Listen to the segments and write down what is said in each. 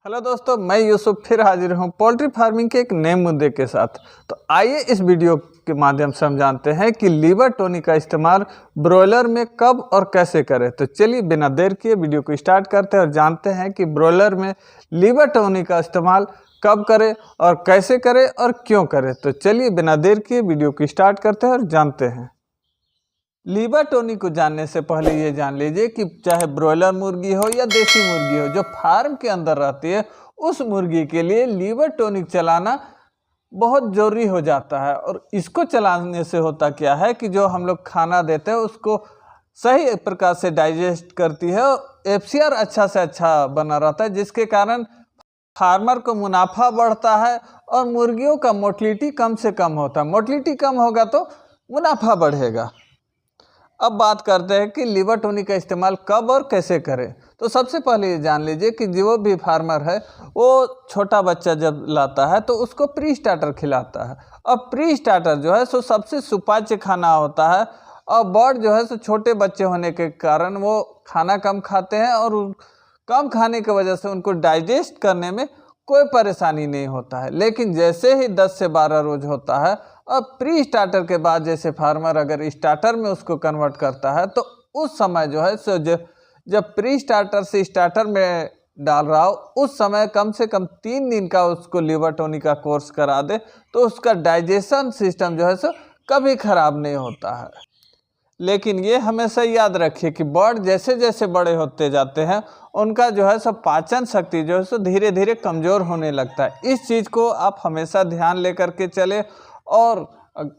Hello दोस्तों, मैं यूसुफ फिर हाजिर हूँ पोल्ट्री फार्मिंग के एक नए मुद्दे के साथ। तो आइए इस वीडियो के माध्यम से हम जानते हैं कि लीवर टॉनिक का इस्तेमाल ब्रॉयलर में कब और कैसे करें। तो चलिए बिना देर किए वीडियो को स्टार्ट करते हैं और जानते हैं कि ब्रॉयलर में लीवर टॉनिक का इस्तेमाल कब करें और कैसे करें और क्यों करें। तो चलिए बिना देर किए वीडियो को स्टार्ट करते हैं और जानते हैं। लीवर टॉनिक को जानने से पहले ये जान लीजिए कि चाहे ब्रॉयलर मुर्गी हो या देसी मुर्गी हो, जो फार्म के अंदर रहती है, उस मुर्गी के लिए लीवर टॉनिक चलाना बहुत ज़रूरी हो जाता है। और इसको चलाने से होता क्या है कि जो हम लोग खाना देते हैं उसको सही प्रकार से डाइजेस्ट करती है और एफसीआर अच्छा से अच्छा बना रहता है, जिसके कारण फार्मर को मुनाफा बढ़ता है और मुर्गियों का मोर्टलिटी कम से कम होता है। मोर्टलिटी कम होगा तो मुनाफा बढ़ेगा। अब बात करते हैं कि लीवर टॉनिक का इस्तेमाल कब और कैसे करें। तो सबसे पहले ये जान लीजिए कि जो भी फार्मर है वो छोटा बच्चा जब लाता है तो उसको प्री स्टार्टर खिलाता है। अब प्री स्टार्टर जो है सो सबसे सुपाच्य खाना होता है और बर्ड जो है सो छोटे बच्चे होने के कारण वो खाना कम खाते हैं और कम खाने की वजह से उनको डाइजेस्ट करने में कोई परेशानी नहीं होता है। लेकिन जैसे ही 10 से 12 रोज होता है, अब प्री स्टार्टर के बाद जैसे फार्मर अगर स्टार्टर में उसको कन्वर्ट करता है तो उस समय जो है सो जब प्री स्टार्टर से स्टार्टर में डाल रहा हो उस समय कम से कम 3 दिन का उसको लीवर टॉनिक का कोर्स करा दे तो उसका डाइजेशन सिस्टम जो है सो कभी ख़राब नहीं होता है। लेकिन ये हमेशा याद रखिए कि बर्ड जैसे जैसे बड़े होते जाते हैं उनका जो है सब पाचन शक्ति जो है सो धीरे धीरे कमज़ोर होने लगता है। इस चीज़ को आप हमेशा ध्यान लेकर के चले और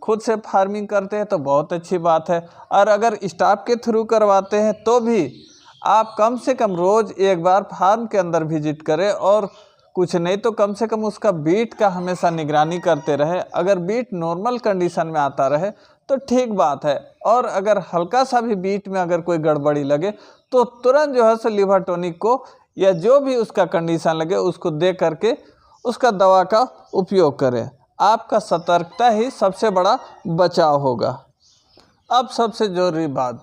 खुद से फार्मिंग करते हैं तो बहुत अच्छी बात है। और अगर स्टाफ के थ्रू करवाते हैं तो भी आप कम से कम रोज़ एक बार फार्म के अंदर विजिट करें और कुछ नहीं तो कम से कम उसका बीट का हमेशा निगरानी करते रहे। अगर बीट नॉर्मल कंडीशन में आता रहे तो ठीक बात है, और अगर हल्का सा भी बीट में अगर कोई गड़बड़ी लगे तो तुरंत जो है सो लीवर टॉनिक को या जो भी उसका कंडीशन लगे उसको दे करके उसका दवा का उपयोग करें। आपका सतर्कता ही सबसे बड़ा बचाव होगा। अब सबसे ज़रूरी बात,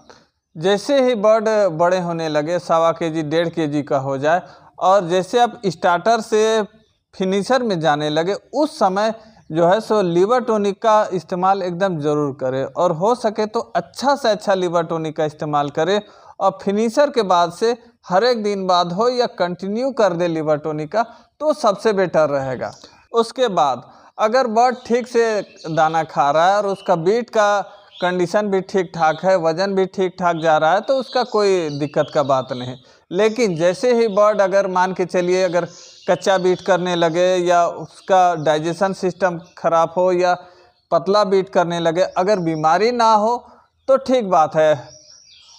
जैसे ही बर्ड बड़े होने लगे 1.25 kg 1.5 kg का हो जाए और जैसे आप स्टार्टर से फिनिशर में जाने लगे उस समय जो है सो लीवर टॉनिक का इस्तेमाल एकदम ज़रूर करें और हो सके तो अच्छा से अच्छा लीवर टॉनिक का इस्तेमाल करें। और फिनिशर के बाद से हर एक दिन बाद हो या कंटिन्यू कर दे लीवर टॉनिक का तो सबसे बेटर रहेगा। उसके बाद अगर बर्ड ठीक से दाना खा रहा है और उसका बीट का कंडीशन भी ठीक ठाक है, वज़न भी ठीक ठाक जा रहा है तो उसका कोई दिक्कत का बात नहीं। लेकिन जैसे ही बर्ड अगर मान के चलिए अगर कच्चा बीट करने लगे या उसका डाइजेशन सिस्टम ख़राब हो या पतला बीट करने लगे, अगर बीमारी ना हो तो ठीक बात है,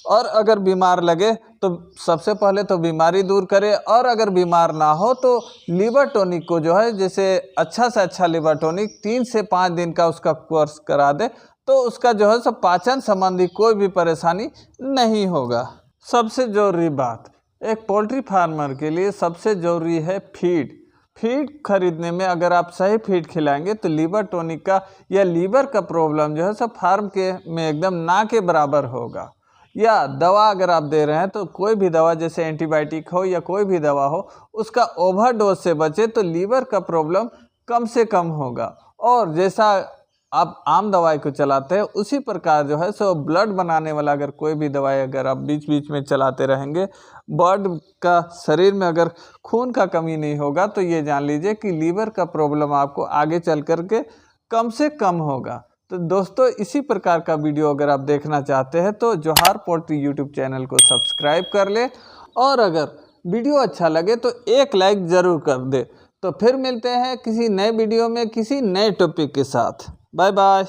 और अगर बीमार लगे तो सबसे पहले तो बीमारी दूर करें, और अगर बीमार ना हो तो लीवर टॉनिक को जो है जैसे अच्छा से अच्छा लीवर टॉनिक 3 से 5 दिन का उसका कोर्स करा दे तो उसका जो है सब पाचन संबंधी कोई भी परेशानी नहीं होगा। सबसे ज़रूरी बात, एक पोल्ट्री फार्मर के लिए सबसे ज़रूरी है फीड खरीदने में अगर आप सही फीड खिलाएंगे तो लीवर टॉनिक का या लीवर का प्रॉब्लम जो है सब फार्म के में एकदम ना के बराबर होगा। या दवा अगर आप दे रहे हैं तो कोई भी दवा जैसे एंटीबायोटिक हो या कोई भी दवा हो उसका ओवरडोज से बचे तो लीवर का प्रॉब्लम कम से कम होगा। और जैसा आप आम दवाई को चलाते हैं उसी प्रकार जो है सो ब्लड बनाने वाला अगर कोई भी दवाई अगर आप बीच बीच में चलाते रहेंगे, बर्ड का शरीर में अगर खून का कमी नहीं होगा तो ये जान लीजिए कि लीवर का प्रॉब्लम आपको आगे चल कर के कम से कम होगा। तो दोस्तों इसी प्रकार का वीडियो अगर आप देखना चाहते हैं तो जोहार पोल्ट्री यूट्यूब चैनल को सब्सक्राइब कर ले, और अगर वीडियो अच्छा लगे तो एक लाइक ज़रूर कर दे। तो फिर मिलते हैं किसी नए वीडियो में किसी नए टॉपिक के साथ। Bye bye.